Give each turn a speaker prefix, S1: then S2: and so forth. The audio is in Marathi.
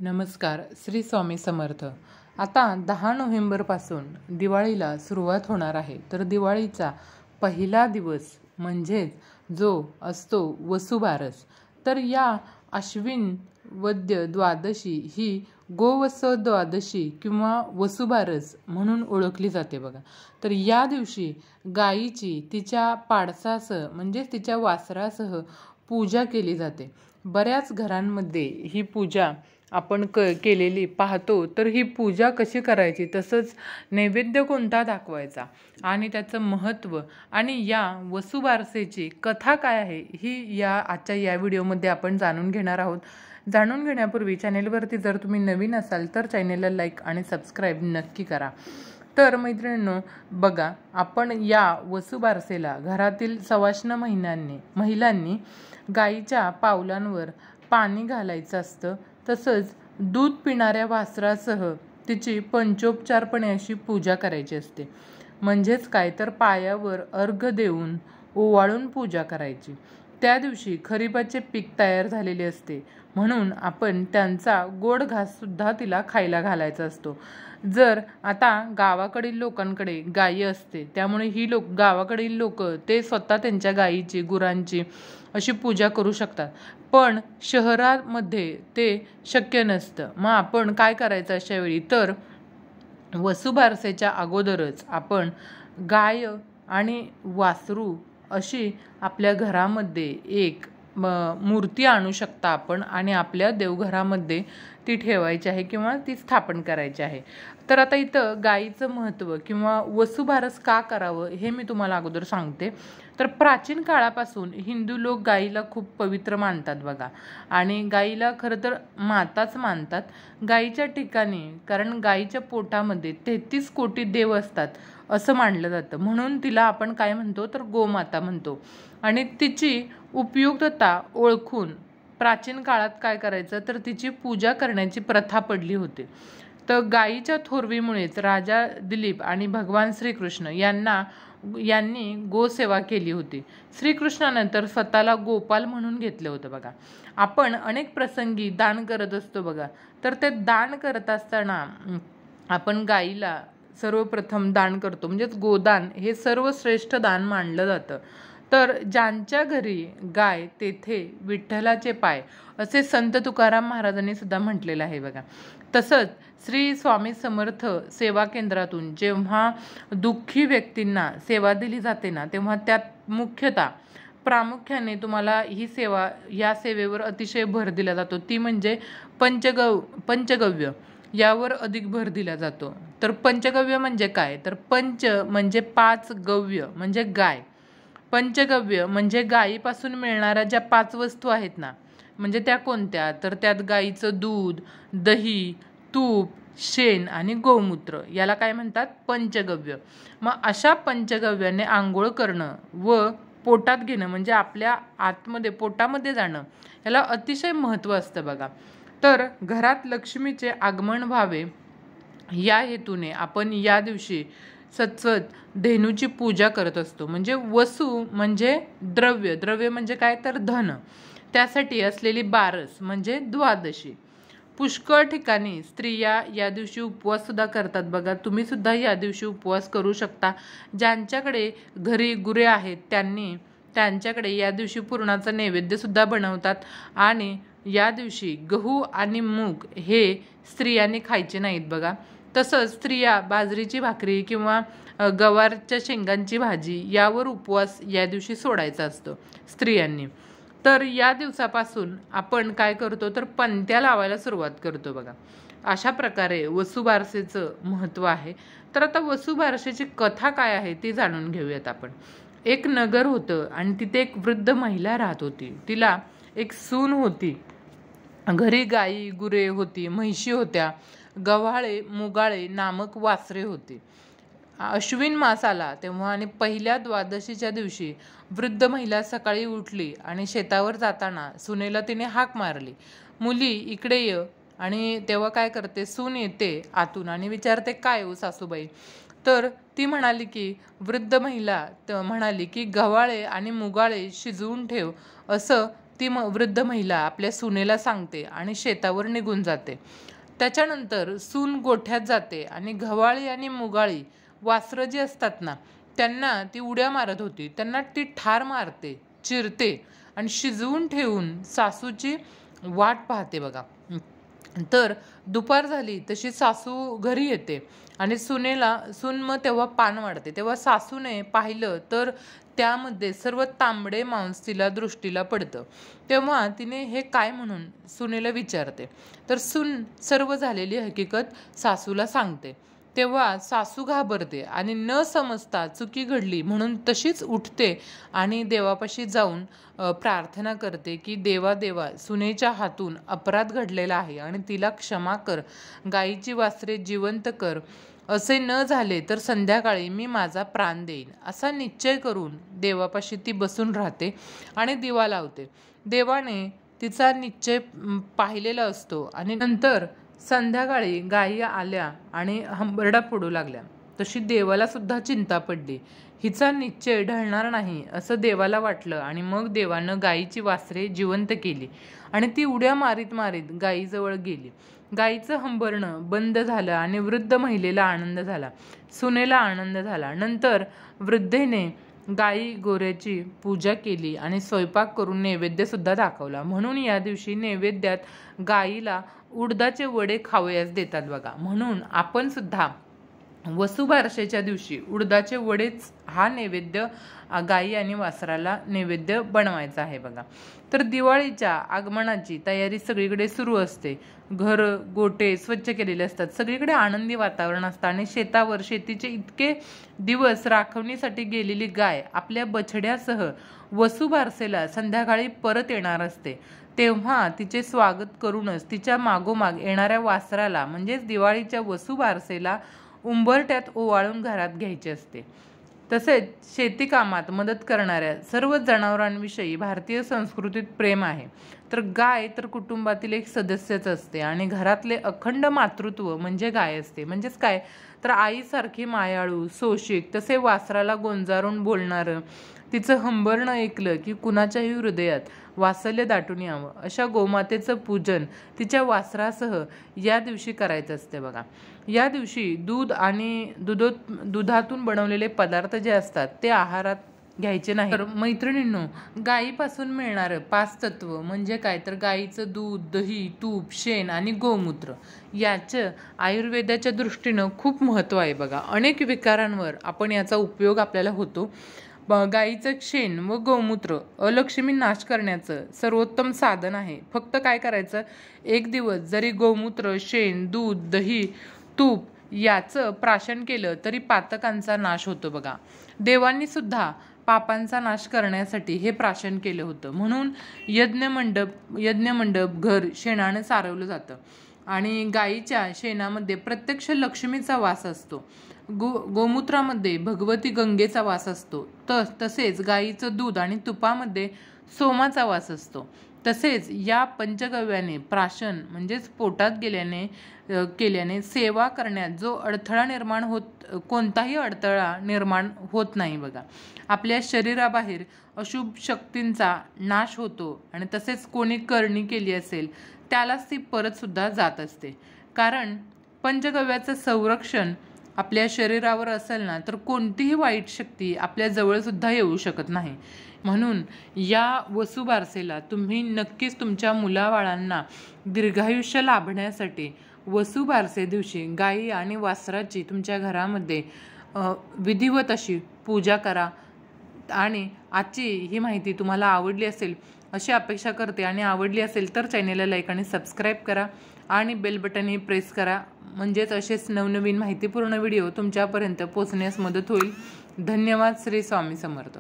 S1: नमस्कार. श्री स्वामी समर्थ. आता 10 नोव्हेंबरपासून दिवाळीला सुरुवात होणार आहे. तर दिवाळीचा पहिला दिवस म्हणजेच जो असतो वसुबारस, तर या आश्विन वद्य द्वादशी ही गोवत्स द्वादशी किंवा वसुबारस म्हणून ओळखली जाते बघा. तर या दिवशी गायीची तिच्या पाडसासह म्हणजेच तिच्या वासरासह पूजा केली जाते. बऱ्याच घरांमध्ये ही पूजा आपण केलेली पाहतो. तर ही पूजा कशी करायची, तसंच नैवेद्य कोणता दाखवायचा आणि त्याचं महत्त्व आणि या वसुबारसेची कथा काय आहे ही आजच्या या व्हिडिओमध्ये आपण जाणून घेणार आहोत. जाणून घेण्यापूर्वी चॅनेलवरती जर तुम्ही नवीन असाल तर चॅनेलला लाईक आणि सबस्क्राईब नक्की करा. तर मैत्रिणींनो बघा, आपण या वसुबारसेला घरातील सवाष्ण महिलांनी गाईच्या पावलांवर पाणी घालायचं असतं. तसंच दूध पिणाऱ्या वासरासह तिची पंचोपचारपणे अशी पूजा करायची असते. म्हणजेच काय, तर पायावर अर्घ्य देऊन ओवाळून पूजा करायची. त्या दिवशी खरीपाचे पीक तयार झालेले असते, म्हणून आपण त्यांचा गोड घास सुद्धा तिला खायला घालायचा असतो. जर आता गावाकडील लोकांकडे गायी असते, त्यामुळे गावाकडील लोक ते स्वतः त्यांच्या गायीची गुरांची अशी पूजा करू शकतात. पण शहरामध्ये ते शक्य नसतं. मग आपण काय करायचं अशा वेळी, तर वसुबारसेच्या अगोदरच आपण गाय आणि वासरू अशी आपल्या घरामध्ये एक मूर्ती आणू शकता आपण आणि आपल्या देवघरामध्ये ती ठेवायची आहे किंवा ती स्थापन करायची आहे. तर आता इथं गायीचं महत्त्व किंवा वसुबारस का करावं हे मी तुम्हाला अगोदर सांगते. तर प्राचीन काळापासून हिंदू लोक गायीला खूप पवित्र मानतात बघा, आणि गायीला खरं तर माताच मानतात. गायीच्या ठिकाणी, कारण गायीच्या पोटामध्ये 33 कोटी देव असतात असं मानलं जातं, म्हणून तिला आपण काय म्हणतो, तर गोमाता म्हणतो. आणि तिची उपयुक्तता ओळखून प्राचीन काळात काय करायचं, तर तिची पूजा करण्याची प्रथा पडली होती. तर गायीच्या थोरवीमुळेच राजा दिलीप आणि भगवान श्रीकृष्ण यांनी गोसेवा केली होती. श्रीकृष्णानंतर स्वतःला गोपाल म्हणून घेतलं होतं बघा. आपण अनेक प्रसंगी दान करत असतो बघा. तर ते दान करत असताना आपण गायीला सर्वप्रथम दान करतो, म्हणजेच गोदान हे सर्वश्रेष्ठ दान मानलं जातं. तर ज्यांच्या घरी गाय तेथे विठ्ठलाचे पाय, असे संत तुकाराम महाराजांनी सुद्धा म्हटलेलं आहे बघा. तसंच श्री स्वामी समर्थ सेवा केंद्रातून जेव्हा दुःखी व्यक्तींना सेवा दिली जाते ना, तेव्हा त्यात प्रामुख्याने तुम्हाला या सेवेवर अतिशय भर दिला जातो. ती म्हणजे पंचगव्य यावर अधिक भर दिला जातो. तर पंचगव्य म्हणजे काय, तर पंच म्हणजे 5, गव्य म्हणजे गाय. पंचगव्य म्हणजे गायीपासून मिळणाऱ्या ज्या 5 वस्तू आहेत ना, म्हणजे त्या कोणत्या, तर त्यात गायीचं दूध, दही, तूप, शेण आणि गोमूत्र, याला काय म्हणतात, पंचगव्य. मग अशा पंचगव्याने आंघोळ करणं व पोटात घेणं, म्हणजे आपल्या आतमध्ये पोटामध्ये जाणं, याला अतिशय महत्त्व असतं बघा. तर घरात लक्ष्मीचे आगमन व्हावे या हेतूने आपण या दिवशी सतत धेनूची पूजा करत असतो. म्हणजे वसू म्हणजे द्रव्य म्हणजे काय, तर धन. त्यासाठी असलेली बारस म्हणजे द्वादशी. पुष्कळ ठिकाणी स्त्रिया या दिवशी उपवास सुद्धा करतात बघा. तुम्ही सुद्धा या दिवशी उपवास करू शकता. ज्यांच्याकडे घरी गुरे आहेत त्यांच्याकडे या दिवशी पुरणाचा नैवेद्य सुद्धा बनवतात. आणि या दिवशी गहू आणि मूग हे स्त्रियांनी खायचे नाहीत बघा. तसंच स्त्रिया बाजरीची भाकरी किंवा गवारच्या शेंगांची भाजी यावर उपवास या दिवशी सोडायचा असतो स्त्रियांनी. तर या दिवसापासून आपण काय करतो, तर पणत्या लावायला सुरुवात करतो बघा. अशा प्रकारे वसुबारसेचं महत्त्व आहे. तर आता वसुबारसेची कथा काय आहे ती जाणून घेऊयात आपण. एक नगर होतं आणि तिथे एक वृद्ध महिला राहत होती. तिला एक सून होती. घरी गाई गुरे होती, म्हैशी होत्या, गव्हाळे मुगाळे नामक वासरे होती. अश्विन मास आला तेव्हा आणि पहिल्या द्वादशीच्या दिवशी वृद्ध महिला सकाळी उठली आणि शेतावर जाताना सुनेला तिने हाक मारली, मुली इकडे ये. आणि तेव्हा काय करते, सून येते आतून आणि विचारते, काय हो सासूबाई. तर ती म्हणाली की, वृद्ध महिला म्हणाली की गव्हाळे आणि मुगाळे शिजवून ठेव, असं ती वृद्ध महिला आपल्या सुनेला सांगते आणि शेतावर निघून जाते. त्याच्यानंतर सून गोठ्यात जाते आणि गव्हाळी आणि मुगाळी वासरं जी असतात ना, त्यांना ती उड्या मारत होती. त्यांना ती ठार मारते, चिरते आणि शिजवून ठेवून सासूची वाट पाहते बघा. तर दुपार झाली तशी सासू घरी येते आणि सून मग तेव्हा पान वाढते. तेव्हा सासूने पाहिलं तर त्यामध्ये सर्व तांबडे मांस तिला दृष्टीला पडतं. तेव्हा तिने हे काय म्हणून सुनेला विचारते. तर सून सर्व झालेली हकीकत सासूला सांगते. तेव्हा सासू घाबरते आणि न समजता चुकी घडली म्हणून तशीच उठते आणि देवापाशी जाऊन प्रार्थना करते की देवा सुनेच्या हातून अपराध घडलेला आहे आणि तिला क्षमा कर, गायीची वासरे जिवंत कर. असे न झाले तर संध्याकाळी मी माझा प्राण देईन असा निश्चय करून देवापाशी ती बसून राहते आणि दिवा लावते. देवाने तिचा निश्चय पाहिलेला असतो आणि नंतर संध्याकाळी गायी आल्या आणि हंबरडा फोडू लागल्या. तशी देवाला सुद्धा चिंता पडली. हिचा निश्चय ढळणार नाही असं देवाला वाटलं आणि मग देवानं गायीची वासरे जिवंत केली आणि ती उड्या मारीत मारीत गायीजवळ गेली. गायीचं हंबरणं बंद झालं आणि वृद्ध महिलेला आनंद झाला, सुनेला आनंद झाला. नंतर वृद्धेने गायी गोऱ्याची पूजा केली आणि स्वयंपाक करून नैवेद्य सुद्धा दाखवला. म्हणून या दिवशी नैवेद्यात गायीला उडदाचे वडे खावयास देतात बघा. म्हणून आपण सुद्धा वसुबारसेच्या दिवशी उडदाचे वडेच हा नैवेद्य गायी आणि वासराला नैवेद्य बनवायचा आहे बघा. तर दिवाळीच्या आगमनाची तयारी सगळीकडे सुरू असते. घर गोटे स्वच्छ केलेले असतात, सगळीकडे आनंदी वातावरण असतं आणि शेतावर शेतीचे इतके दिवस राखणीसाठी गेलेली गाय आपल्या बछड्यासह वसुबारसेला संध्याकाळी परत येणार असते. तेव्हा तिचे स्वागत करूनच तिच्या मागोमाग येणाऱ्या वासराला म्हणजेच दिवाळीच्या वसुबारसेला उंबरट्यात ओवाळून घरात घ्यायचे असते. तसेच शेती कामात मदत करणाऱ्या सर्व जनावरांविषयी भारतीय संस्कृतीत प्रेम आहे. तर गाय तर कुटुंबातील एक सदस्यच असते आणि घरातले अखंड मातृत्व म्हणजे गाय असते. म्हणजेच काय तर आईसारखी मायाळू, सोशिक, तसे वासराला गोंजारून बोलणारं, तिचं हंबरणं ऐकलं की कुणाच्याही हृदयात वात्सल्य दाटून यावं अशा गोमातेचं पूजन तिच्या वासरासह या दिवशी करायचं असते बघा. या दिवशी दूध आणि दुधातून बनवलेले पदार्थ जे असतात ते आहारात घ्यायचे नाही. तर मैत्रिणींनो, गायीपासून मिळणारं 5 तत्व म्हणजे काय तर गायीचं दूध, दही, तूप, शेण आणि गोमूत्र याचं आयुर्वेदाच्या दृष्टीनं खूप महत्त्व आहे बघा. अनेक विकारांवर आपण याचा उपयोग आपल्याला होतो. गायीचं शेण व गोमूत्र अलक्ष्मी नाश करण्याचं सर्वोत्तम साधन आहे. फक्त काय करायचं, एक दिवस जरी गोमूत्र, शेण, दूध, दही, तूप याचं प्राशन केलं तरी पातकांचा नाश होतो बघा. देवांनी सुद्धा पापांचा नाश करण्यासाठी हे प्राशन केलं होतं. म्हणून यज्ञमंडप घर शेणानं सारवलं जातं आणि गायीच्या शेणामध्ये प्रत्यक्ष लक्ष्मीचा वास असतो. गोमूत्रामध्ये भगवती गंगेचा वास असतो. तसेच गायीचं दूध आणि तुपामध्ये सोमाचा वास असतो. तसेच या पंचगव्याने प्राशन म्हणजेच पोटात केल्याने सेवा करण्यात जो अडथळा निर्माण कोणताही अडथळा निर्माण होत नाही बघा. आपल्या शरीराबाहेर अशुभ शक्तींचा नाश होतो आणि तसेच कोणी करणी केली असेल त्यालाच ती परत सुद्धा जात असते. कारण पंचगव्याचं संरक्षण आपल्या शरीरावर असेल ना तर कोणतीही वाईट शक्ती आपल्या जवळ सुद्धा येऊ शकत नाही. म्हणून या वसुबारसेला तुम्ही नक्कीच तुमच्या मुलाबाळांना दीर्घायुष्य लाभण्यासाठी वसुबारसे दिवशी गायी आणि वासराची तुमच्या घरामध्ये विधिवत अशी पूजा करा. आणि आजची ही माहिती तुम्हाला आवडली असेल अशी अपेक्षा करते आणि आवडली असेल तर चॅनेलला लाईक आणि सबस्क्राईब करा आणि बेल बटनही प्रेस करा. म्हणजेच असेच नवनवीन माहितीपूर्ण व्हिडिओ तुमच्यापर्यंत पोहोचण्यास मदत होईल. धन्यवाद. श्री स्वामी समर्थ.